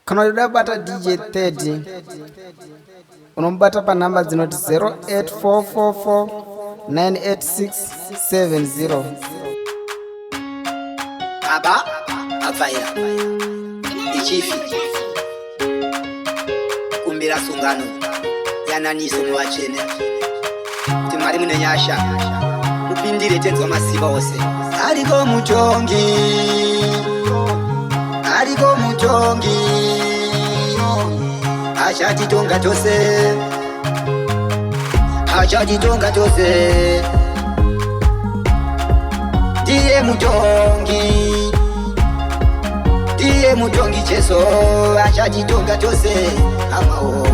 Kana uda bata DJ 30 unombata pa namba dzinoti 08444 98670. Aba afaira ichifi kumbira sungano yananiso muwachene kuti mwari mune nyasha mupindire tenzi wamasiva ose. Ariko mutongi achatitonga tose ndiye mutongi Jesu achatitonga tose amao.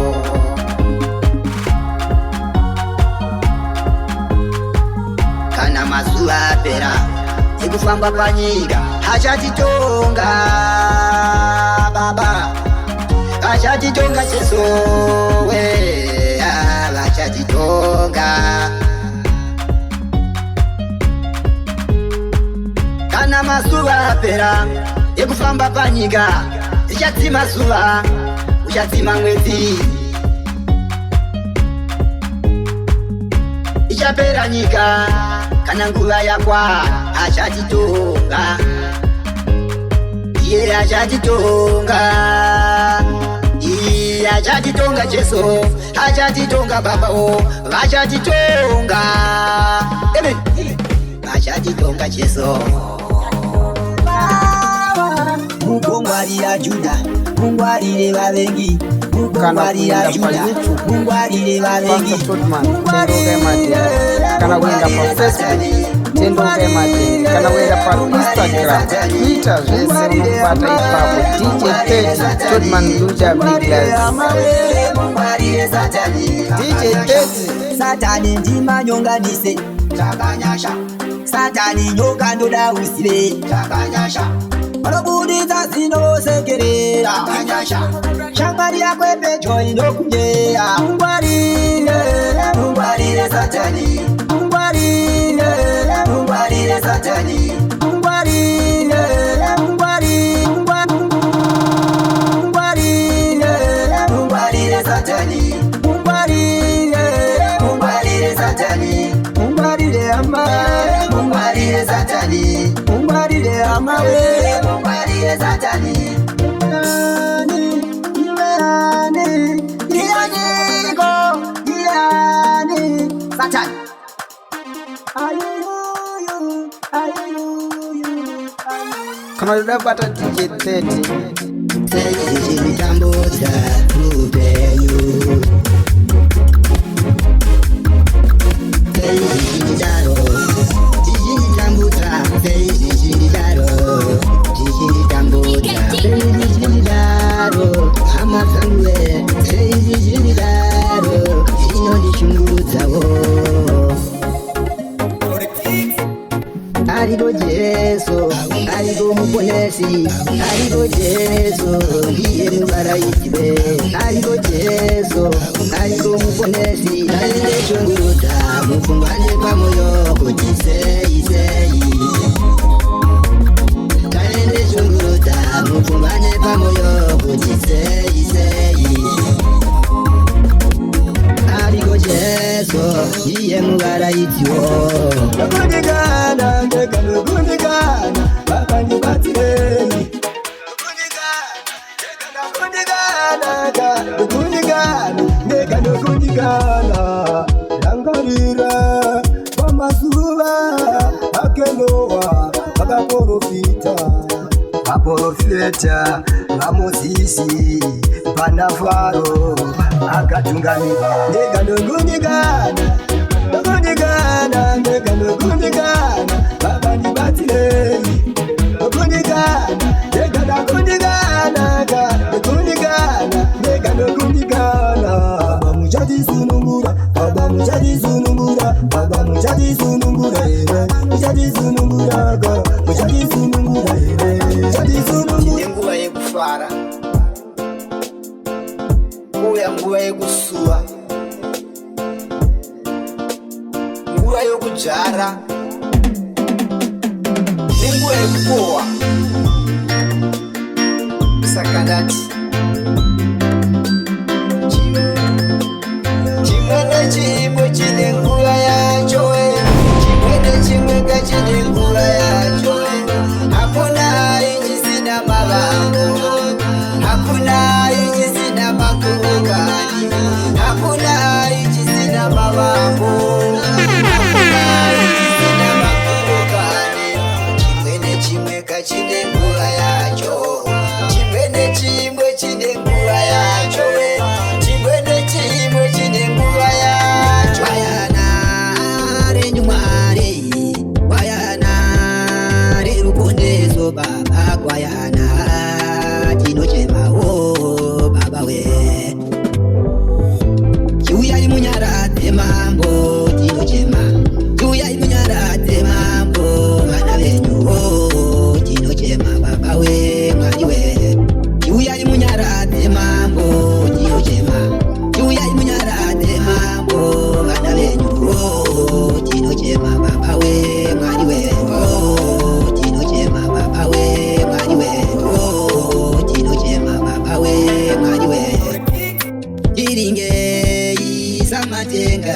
Kana mazuva apera ekufamba panyika achatitonga baba, achatitonga Jesu we achatitonga. Kana mazuva apera ekufamba panyika ichatsima zuva uchatsima mwedzi, ichapera nyika kana nguva yakwa achatitonga. Iye achatitonga Jesu achatitonga baba o vachatitonga amen vachatitonga Jesu. Mungwarira Juda mungwarire vavengi mungwarira Juda mungwarire vavengi kana kuenda pa Facebook tendoke madeni, kana kuenda pa Instagram Twitter zvese unobata ipapo DJ 30 Toadman Lucha Biglas. DJ 30 Satani ndimanyonganise chakanyasha, Satani nyoka ndoda usive chakanyasha, vanobudidza zinosekerera chakanyasha, shamwari yakwe pedyo inokunyeya. Mungwarire Satani, mungwarire Satani, mungwarire Satani, mungwarire Satani, mungwarire amawe, mungwarire Satani, mungwarire amawe, mungwarire Satani. Satani. kana uda bata DJ 30 mitambo za upenyu Ariko Jesu, ariko muponesi, ariko Jesu, ndiye mubarayikibe. Ariko Jesu, ariko muponesi, arinde shunguruta, mufungane pamoyo kuti sei. Arinde shunguruta, mufungane pamoyo kuti sei. Ariko Jesu, ndiye mubarayikiwo. Kundigana, bakanyi batireni. Kundigana, langarira kwa mazuva akenoa akaporofita vamozisi panafaro akatungamira. Kundigana, bakanyi batireni. Kundigana, Baba mujadisunungura, nguva yekufara, uya nguva yekusua, nguva yokujara, nenguva yekukohwa. Saka ndati chimwe chimwe chine nguva yacho, chimwe chimwe chine nguva yacho. Hakuna ichisina mavambo, hakuna ichisina makungani, hakuna ichisina mavambo, hakuna ichisina makungani. Chimwe chimwe chine nguva yacho, chimwe chimwe chine nguva yacho, chimwe chimwe chine nguva yacho. Wayana renyumare, wayana rerukondezo baba, wayana tinochema o baba we. Chiuya imunyarate mambo tinochema, chiuya imunyarate mambo vana venyu o tinochema baba we mwari we. Chiuya imunyarate mambo tinochema, chiuya imunyarate mambo vana venyu o tinochema baba we mwari we. O tinochema baba we mwari we. O tinochema baba we mwari we. Tiringei samatenga,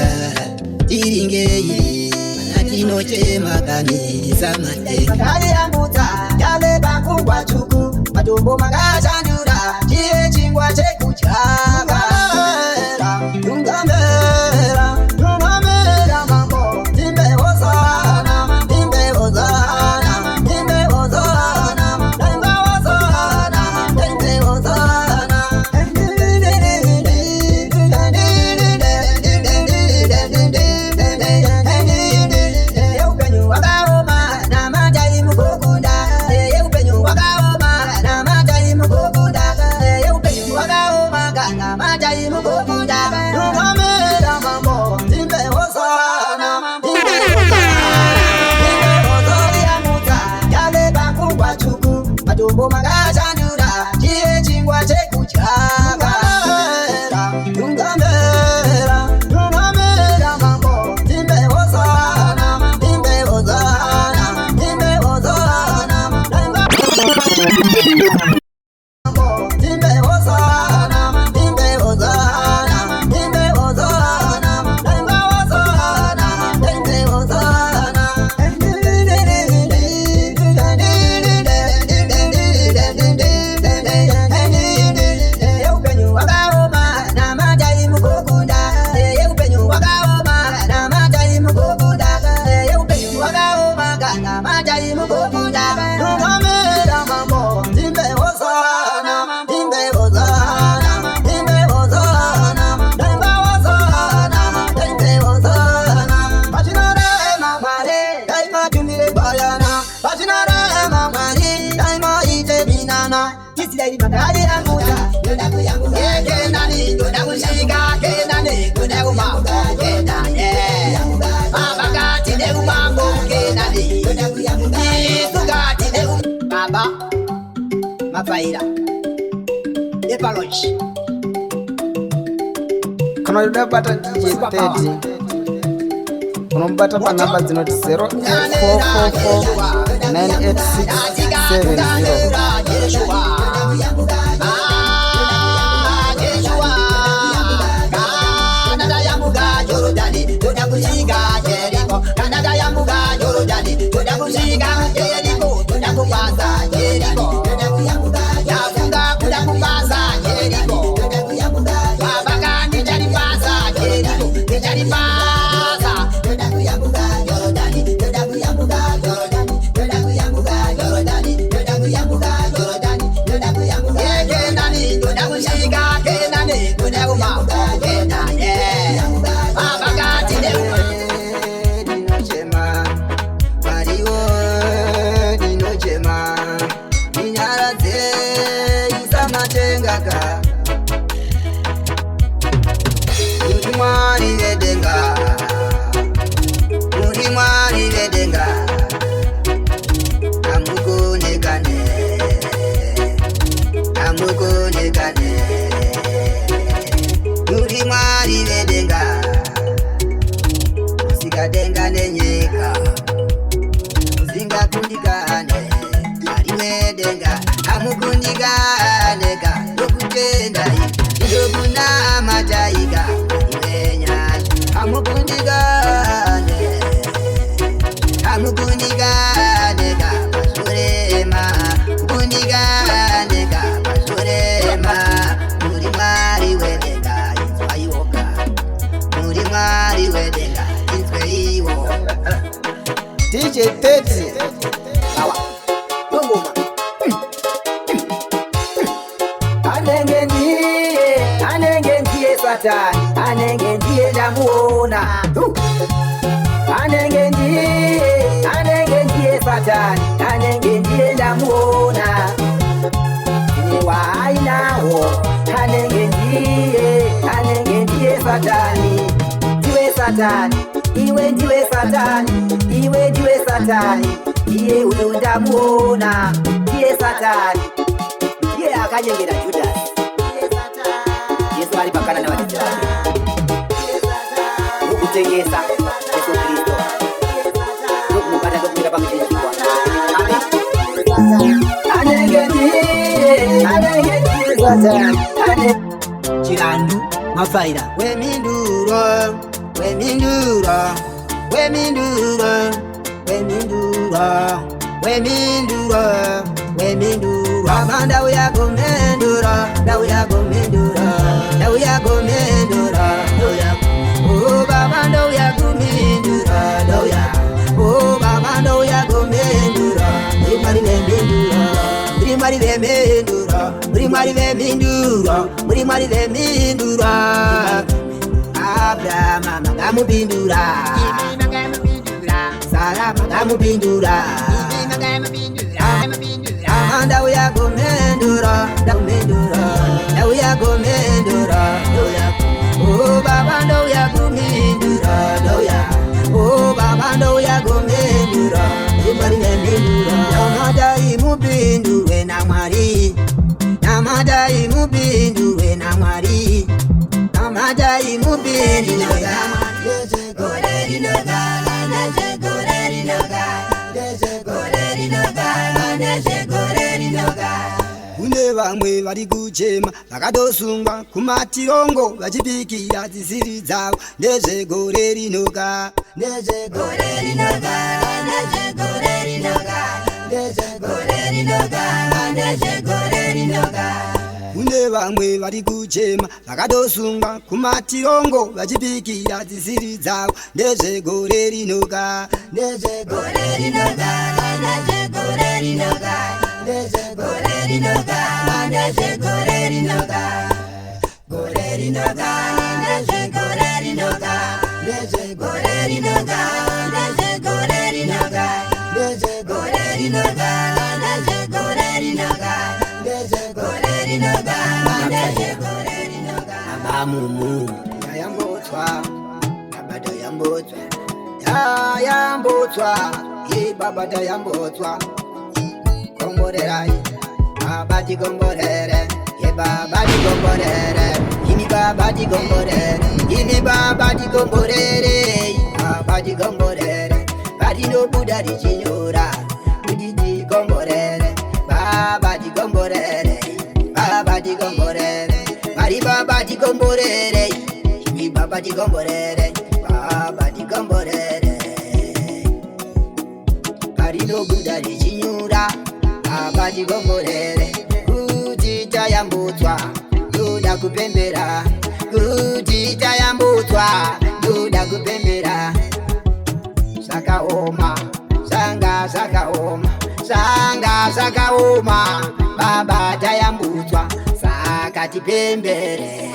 tiringei mana tinochema kani samatenga. Magari ya muta yale bakungwa chuku, matumbo magachandura chie chingwa chekuchaka. Tungamera tungamera mambo timbe hosana, timbe hosana, timbe hosana, timbe hosana, timbe hosana. Upenyu wakaoma na majai mukokunda, upenyu wakaoma na majai mukokunda, upenyu wakaoma na majai mukokunda. Tungamera mambo timbe hosana, timbe hosana ya muta yale bakungwa chuku, matumbo magachandura chie chingwa chekuchaka. Tungamera tungamera mambo timbe hosana, timbe hosana, timbe hosana, timbe hosana, timbe hosana, timbe hosana, timbe hosana, timbe hosana. Upenyu wakaoma na majai mukokunda, upenyu wakaoma na majai mukokunda, upenyu wakaoma na majai mukokunda. Tungamera mambo timbe hosana, timbe hosana, timbe hosana, timbe hosana, timbe hosana. Bachinare mamare daima tumire bayana, bachinare mamare daima ite binana. Kisidai magari ya muta yodaku yangu nani yodaku shika kenani yodaku mambo kenani babakati deku mambo kenani yodaku yangu isukati deku baba mafaira epalochi. Kana uda bata DJ 30 unombata pa namba dzinoti 0844 98670. Denga nenyeka uzinga kundikane alimwe denga amukundikane ka anenge ndiye Satani, anenge ndiye ndamuona. Anenge ndiye Satani, anenge ndiye ndamuona. Ni wainawo, anenge ndiye Satani. Ndiwe Satani, iwe ndiwe Satani, iwe ndiwe Satani, iye uyo ndamuona. Ndiye Satani, ndiye akanyengera Judas. Yesu alipakana na Waisraeli ukutengesa Yesu Kristo ukumukata kukwira pamuchinjikwa. Anenge ndiye Satani, Chilandu Mafaira weminduro Amanda uyagomendura, da uyagomendura, da uyagomendura, oh baba ndo uyagomendura, da uya, oh baba ndo uyagomendura, primari vemindura, Abraham magamubindura, Sarah magamubindura. Amanda uyagomendura, da uyagomendura, oh baba ndo uyagomendura, da uya, oh baba ndo uyagomendura, namadai mubinduwe na Mwari, namadai mubinduwe na Mwari, namadai mubinduwe na Kune vamwe vari kuchema vakatosungwa kumatirongo vachipikira dzisiri dzavo ndezvegore rinoga, ndezvegore rinoga, ndezvegore rinoga, ndezvegore rinoga, ndezvegore rinoga. Kune vamwe vari kuchema vakatosungwa kumatirongo vachipikira dzisiri dzavo ndezvegore rinoga, ndezvegore rinoga, ndezvegore rinoga, ndezvegore rinoga, ndezvegore rinoga, gore rinoga, ndezvegore rinoga, ndezvegore rinoga, ndezvegore rinoga, ndezvegore rinoga, ndezvegore rinoga, ndezvegore rinoga, ndezvegore rinoga. Abamumu yayambotswa, abada yambotswa, yayambotswa, ye babada yambotswa. Gomborerai, babadi gomborere, ye babadi gomborere, yimi babadi gomborere, yimi babadi gomborere, babadi gomborere, badi no budari chinyora, budidi gomborere, babadi gomborere, babadi gomborere, badi babadi gomborere, yimi babadi gomborere, babadi gomborere, badi no budari chinyora. Abadi gomborere, kutita yambutswa, duda kupembera, kutita yambutswa, duda kupembera. Sakaoma, sanga sakaoma, sanga sakaoma, baba tayambutswa, sakati pembere.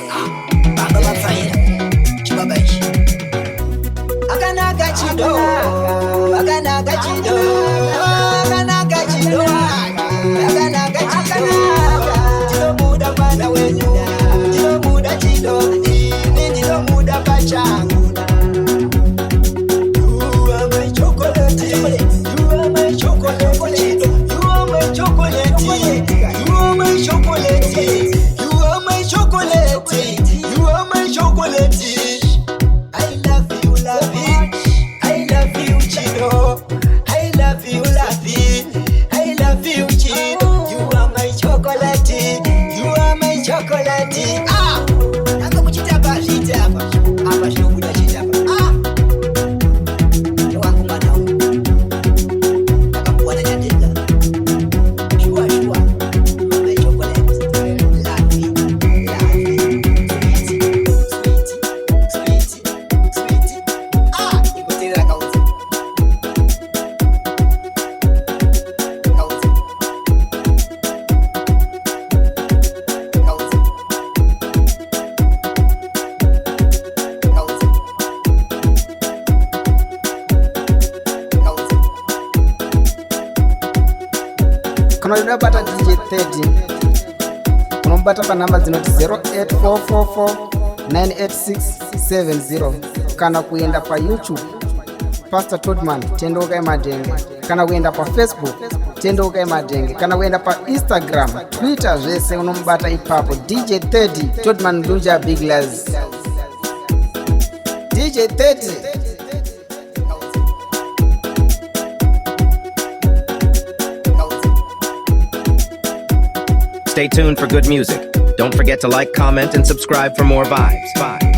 Baba Mafaira, chibabaishi. Akanaka chido, akanaka chido, akanaka chido. Chilo muda mwana wenyu, chilo muda chido, ini chilo muda pachangu. You are my chocolate, you are my chocolate, you are my chocolate, you are my chocolate, you are my chocolate, you are my chocolate. I love you, I love you, chido. I love you, I love you, chido. You are my chocolate, you are my chocolate. Ah, nanga muchita bashita hapa, hapa shino muda chita hapa. Ah, wangu mwana wangu, nakamuona nyandika. Shua, shua, my chocolate, love you, sweet, sweet, sweet. Ah, ikotirira kauza. Kauza. weida bata DJ 30 unomubata panhamba dzinoti 08444986670 kana kuenda payoutube Pastor Toddman Tendoka Madenge, kana kuenda paFacebook Tendoka Madenge, kana kuenda paInstagram, Twitter zvese unomubata ipapo DJ 30 Toddman Luja Big Laz. DJ 30 Stay tuned for good music. Don't forget to like, comment, and subscribe for more vibes.